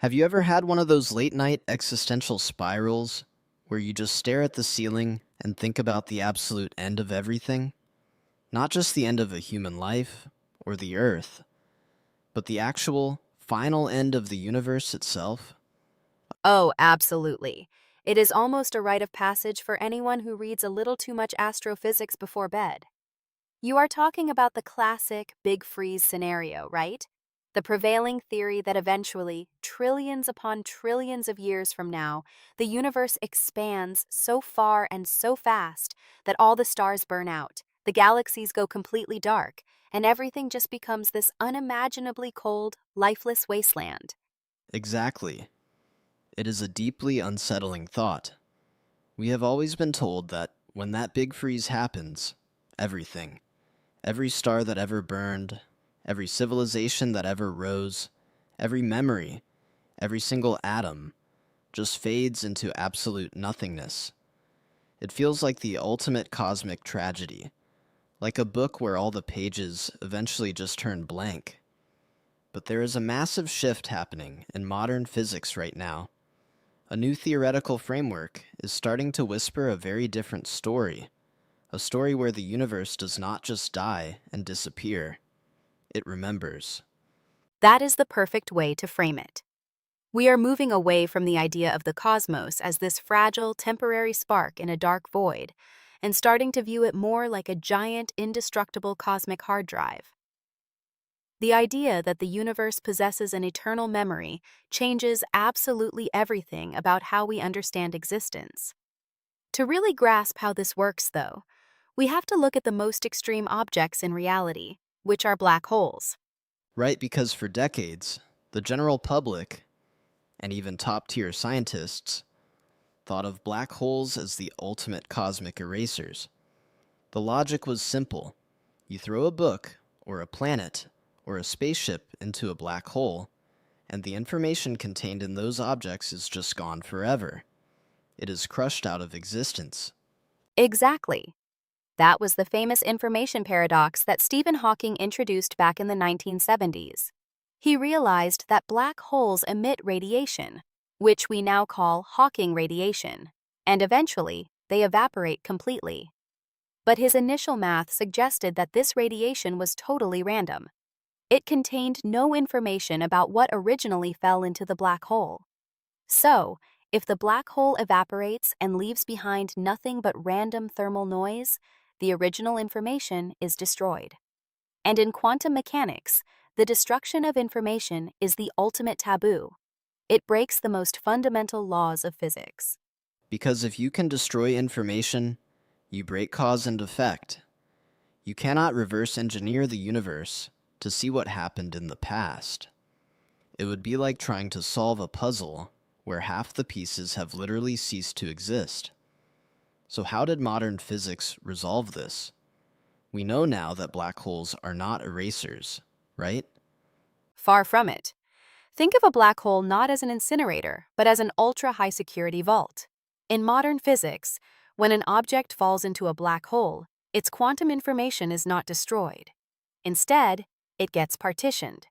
Have you ever had one of those late-night existential spirals where you just stare at the ceiling and think about the absolute end of everything? Not just the end of a human life or the Earth, but the actual final end of the universe itself? Oh, absolutely. It is almost a rite of passage for anyone who reads a little too much astrophysics before bed. You are talking about the classic big freeze scenario, right? The prevailing theory that eventually, trillions upon trillions of years from now, the universe expands so far and so fast that all the stars burn out, the galaxies go completely dark, and everything just becomes this unimaginably cold, lifeless wasteland. Exactly. It is a deeply unsettling thought. We have always been told that when that big freeze happens, everything, every star that ever burned, every civilization that ever rose, every memory, every single atom, just fades into absolute nothingness. It feels like the ultimate cosmic tragedy, like a book where all the pages eventually just turn blank. But there is a massive shift happening in modern physics right now. A new theoretical framework is starting to whisper a very different story, a story where the universe does not just die and disappear, it remembers. That is the perfect way to frame it. We are moving away from the idea of the cosmos as this fragile, temporary spark in a dark void, and starting to view it more like a giant, indestructible cosmic hard drive. The idea that the universe possesses an eternal memory changes absolutely everything about how we understand existence. To really grasp how this works, though, we have to look at the most extreme objects in reality, which are black holes. Right, because for decades, the general public, and even top-tier scientists, thought of black holes as the ultimate cosmic erasers. The logic was simple. You throw a book, or a planet, or a spaceship into a black hole, and the information contained in those objects is just gone forever. It is crushed out of existence. Exactly. That was the famous information paradox that Stephen Hawking introduced back in the 1970s. He realized that black holes emit radiation, which we now call Hawking radiation, and eventually they evaporate completely. But his initial math suggested that this radiation was totally random. It contained no information about what originally fell into the black hole. So, if the black hole evaporates and leaves behind nothing but random thermal noise, the original information is destroyed. And in quantum mechanics, the destruction of information is the ultimate taboo. It breaks the most fundamental laws of physics. Because if you can destroy information, you break cause and effect. You cannot reverse engineer the universe to see what happened in the past. It would be like trying to solve a puzzle where half the pieces have literally ceased to exist. So how did modern physics resolve this? We know now that black holes are not erasers, right? Far from it. Think of a black hole not as an incinerator, but as an ultra-high security vault. In modern physics, when an object falls into a black hole, its quantum information is not destroyed. Instead, it gets partitioned.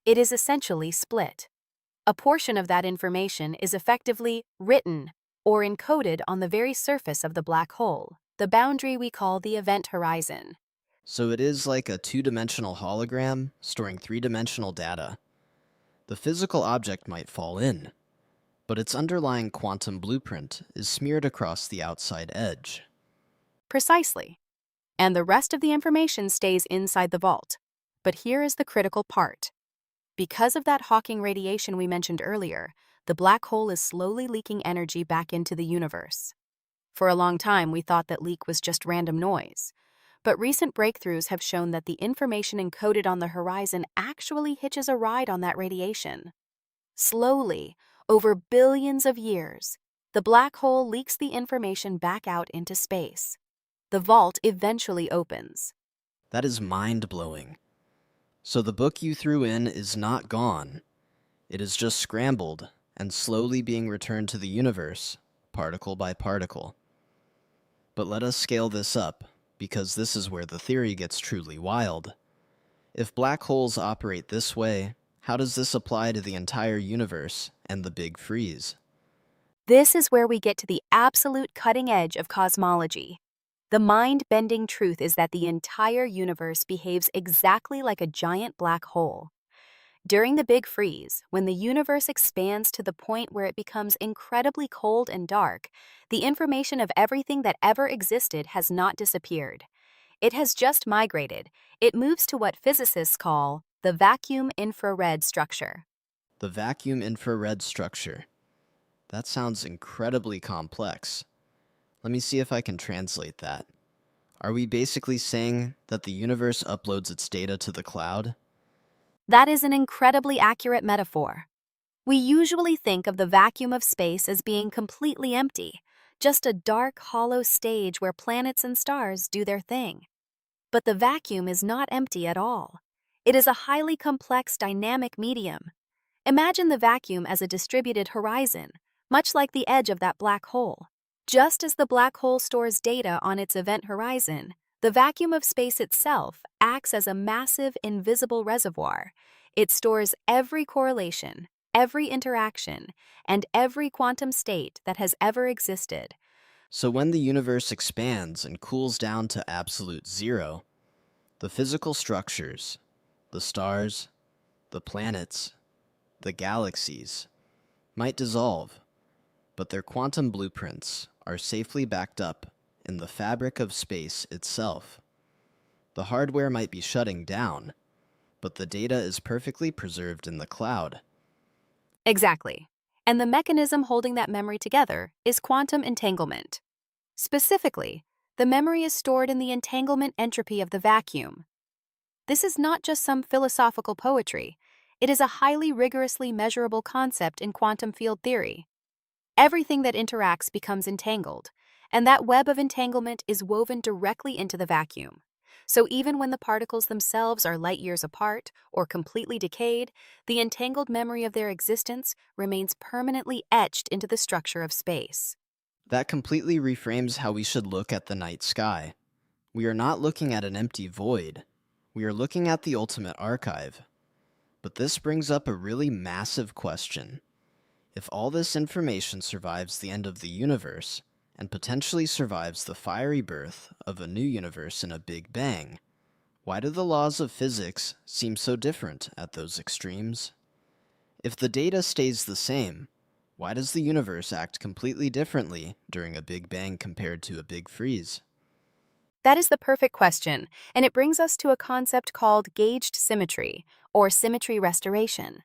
It is essentially split. A portion of that information is effectively written or encoded on the very surface of the black hole, the boundary we call the event horizon. So it is like a two-dimensional hologram storing three-dimensional data. The physical object might fall in, but its underlying quantum blueprint is smeared across the outside edge. Precisely. And the rest of the information stays inside the vault. But here is the critical part. Because of that Hawking radiation we mentioned earlier, the black hole is slowly leaking energy back into the universe. For a long time, we thought that leak was just random noise. But recent breakthroughs have shown that the information encoded on the horizon actually hitches a ride on that radiation. Slowly, over billions of years, the black hole leaks the information back out into space. The vault eventually opens. That is mind-blowing. So the book you threw in is not gone. It is just scrambled and slowly being returned to the universe, particle by particle. But let us scale this up, because this is where the theory gets truly wild. If black holes operate this way, how does this apply to the entire universe and the Big Freeze. This is where we get to the absolute cutting edge of cosmology. The mind-bending truth is that the entire universe behaves exactly like a giant black hole. During the Big Freeze, when the universe expands to the point where it becomes incredibly cold and dark, the information of everything that ever existed has not disappeared. It has just migrated. It moves to what physicists call the vacuum infrared structure. The vacuum infrared structure. That sounds incredibly complex. Let me see if I can translate that. Are we basically saying that the universe uploads its data to the cloud? That is an incredibly accurate metaphor. We usually think of the vacuum of space as being completely empty, just a dark, hollow stage where planets and stars do their thing. But the vacuum is not empty at all. It is a highly complex dynamic medium. Imagine the vacuum as a distributed horizon, much like the edge of that black hole. Just as the black hole stores data on its event horizon, the vacuum of space itself acts as a massive invisible reservoir. It stores every correlation, every interaction, and every quantum state that has ever existed. So when the universe expands and cools down to absolute zero, the physical structures, the stars, the planets, the galaxies, might dissolve, but their quantum blueprints are safely backed up in the fabric of space itself. The hardware might be shutting down, but the data is perfectly preserved in the cloud. Exactly. And the mechanism holding that memory together is quantum entanglement. Specifically, the memory is stored in the entanglement entropy of the vacuum. This is not just some philosophical poetry. It is a highly rigorously measurable concept in quantum field theory. Everything that interacts becomes entangled, and that web of entanglement is woven directly into the vacuum. So even when the particles themselves are light years apart or completely decayed, the entangled memory of their existence remains permanently etched into the structure of space. That completely reframes how we should look at the night sky. We are not looking at an empty void. We are looking at the ultimate archive. But this brings up a really massive question. If all this information survives the end of the universe, and potentially survives the fiery birth of a new universe in a Big Bang, why do the laws of physics seem so different at those extremes? If the data stays the same, why does the universe act completely differently during a Big Bang compared to a Big Freeze? That is the perfect question, and it brings us to a concept called gauged symmetry, or symmetry restoration.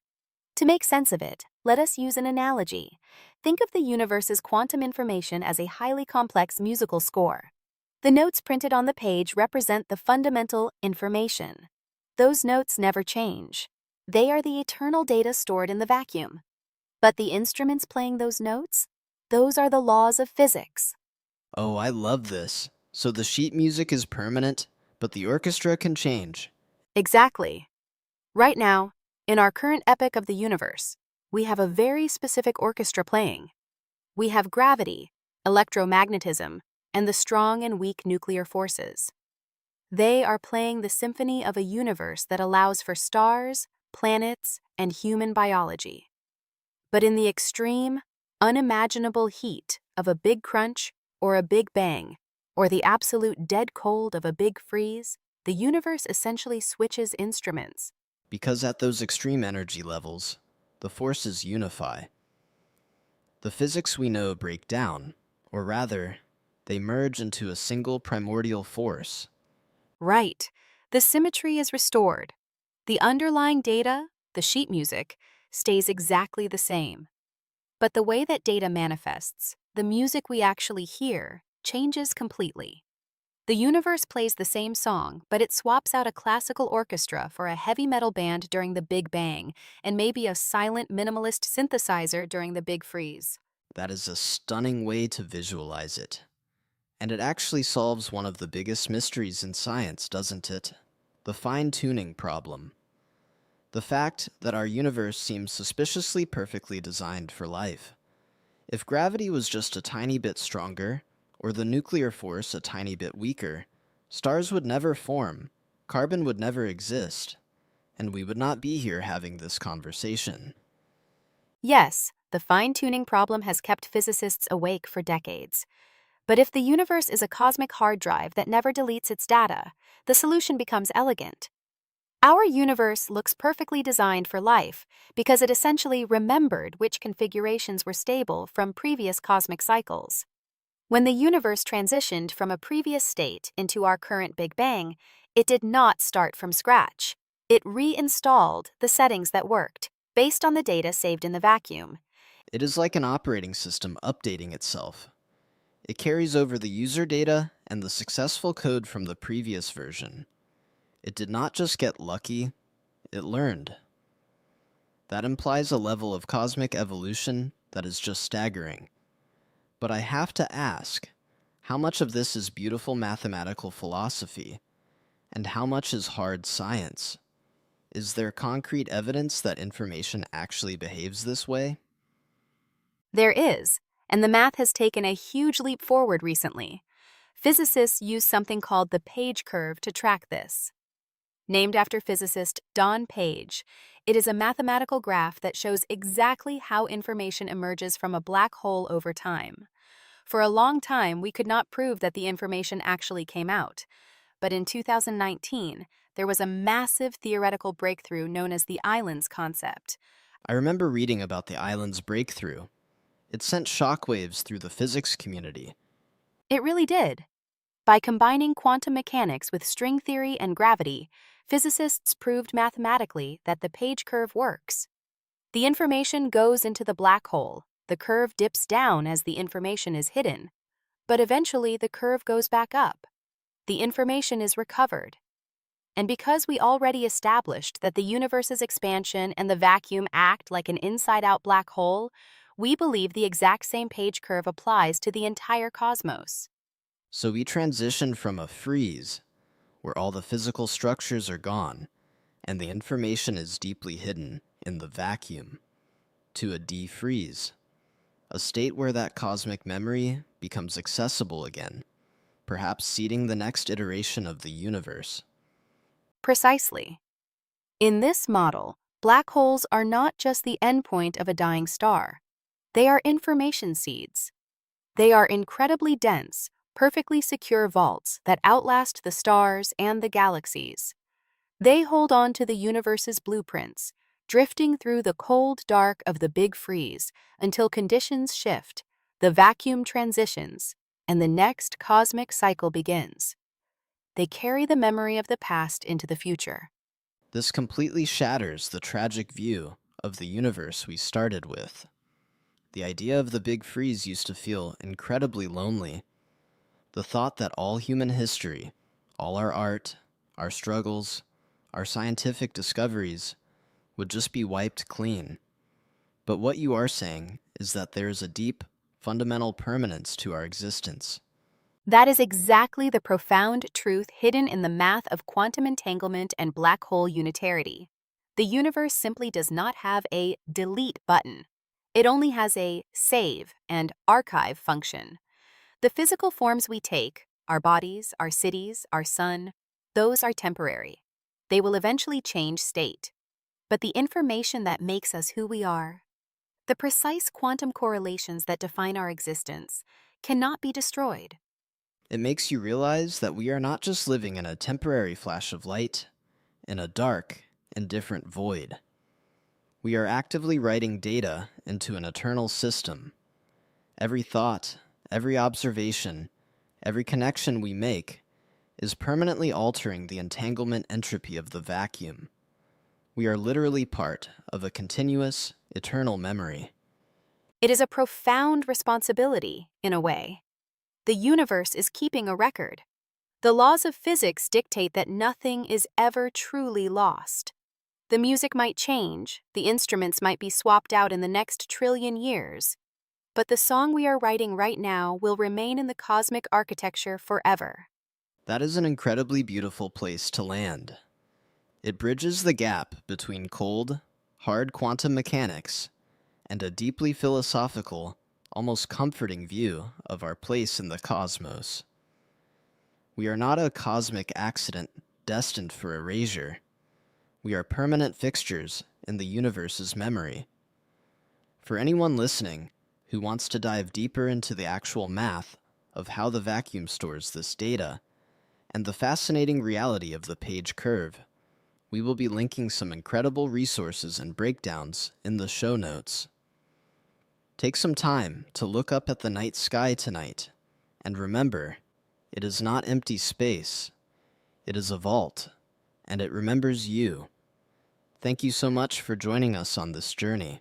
To make sense of it, let us use an analogy. Think of the universe's quantum information as a highly complex musical score. The notes printed on the page represent the fundamental information. Those notes never change. They are the eternal data stored in the vacuum. But the instruments playing those notes? Those are the laws of physics. Oh, I love this. So the sheet music is permanent, but the orchestra can change. Exactly. Right now, in our current epoch of the universe, we have a very specific orchestra playing. We have gravity, electromagnetism, and the strong and weak nuclear forces. They are playing the symphony of a universe that allows for stars, planets, and human biology. But in the extreme, unimaginable heat of a big crunch or a big bang, or the absolute dead cold of a big freeze, the universe essentially switches instruments. Because at those extreme energy levels, the forces unify. The physics we know break down, or rather, they merge into a single primordial force. Right. The symmetry is restored. The underlying data, the sheet music, stays exactly the same. But the way that data manifests, the music we actually hear, changes completely. The universe plays the same song, but it swaps out a classical orchestra for a heavy metal band during the Big Bang, and maybe a silent minimalist synthesizer during the Big Freeze. That is a stunning way to visualize it. And it actually solves one of the biggest mysteries in science, doesn't it? The fine-tuning problem. The fact that our universe seems suspiciously perfectly designed for life. If gravity was just a tiny bit stronger, or the nuclear force a tiny bit weaker, stars would never form, carbon would never exist, and we would not be here having this conversation. Yes, the fine-tuning problem has kept physicists awake for decades. But if the universe is a cosmic hard drive that never deletes its data, the solution becomes elegant. Our universe looks perfectly designed for life because it essentially remembered which configurations were stable from previous cosmic cycles. When the universe transitioned from a previous state into our current Big Bang, it did not start from scratch. It reinstalled the settings that worked, based on the data saved in the vacuum. It is like an operating system updating itself. It carries over the user data and the successful code from the previous version. It did not just get lucky, it learned. That implies a level of cosmic evolution that is just staggering. But I have to ask, how much of this is beautiful mathematical philosophy, and how much is hard science? Is there concrete evidence that information actually behaves this way? There is, and the math has taken a huge leap forward recently. Physicists use something called the Page curve to track this. Named after physicist Don Page, it is a mathematical graph that shows exactly how information emerges from a black hole over time. For a long time, we could not prove that the information actually came out. But in 2019, there was a massive theoretical breakthrough known as the islands concept. I remember reading about the island's breakthrough. It sent shockwaves through the physics community. It really did. By combining quantum mechanics with string theory and gravity, physicists proved mathematically that the Page curve works. The information goes into the black hole. The curve dips down as the information is hidden, but eventually the curve goes back up. The information is recovered. And because we already established that the universe's expansion and the vacuum act like an inside-out black hole, we believe the exact same Page curve applies to the entire cosmos. So we transition from a freeze, where all the physical structures are gone, and the information is deeply hidden in the vacuum, to a defreeze, a state where that cosmic memory becomes accessible again, perhaps seeding the next iteration of the universe. Precisely. In this model, black holes are not just the endpoint of a dying star. They are information seeds. They are incredibly dense, perfectly secure vaults that outlast the stars and the galaxies. They hold on to the universe's blueprints, drifting through the cold dark of the Big Freeze until conditions shift, the vacuum transitions, and the next cosmic cycle begins. They carry the memory of the past into the future. This completely shatters the tragic view of the universe we started with. The idea of the Big Freeze used to feel incredibly lonely. The thought that all human history, all our art, our struggles, our scientific discoveries, would just be wiped clean. But what you are saying is that there is a deep, fundamental permanence to our existence. That is exactly the profound truth hidden in the math of quantum entanglement and black hole unitarity. The universe simply does not have a delete button. It only has a save and archive function. The physical forms we take, our bodies, our cities, our sun, those are temporary. They will eventually change state. But the information that makes us who we are, the precise quantum correlations that define our existence, cannot be destroyed. It makes you realize that we are not just living in a temporary flash of light, in a dark, indifferent void. We are actively writing data into an eternal system. Every thought, every observation, every connection we make is permanently altering the entanglement entropy of the vacuum. We are literally part of a continuous, eternal memory. It is a profound responsibility, in a way. The universe is keeping a record. The laws of physics dictate that nothing is ever truly lost. The music might change, the instruments might be swapped out in the next trillion years, but the song we are writing right now will remain in the cosmic architecture forever. That is an incredibly beautiful place to land. It bridges the gap between cold, hard quantum mechanics and a deeply philosophical, almost comforting view of our place in the cosmos. We are not a cosmic accident destined for erasure. We are permanent fixtures in the universe's memory. For anyone listening who wants to dive deeper into the actual math of how the vacuum stores this data and the fascinating reality of the page curve, we will be linking some incredible resources and breakdowns in the show notes. Take some time to look up at the night sky tonight, and remember, it is not empty space. It is a vault, and it remembers you. Thank you so much for joining us on this journey.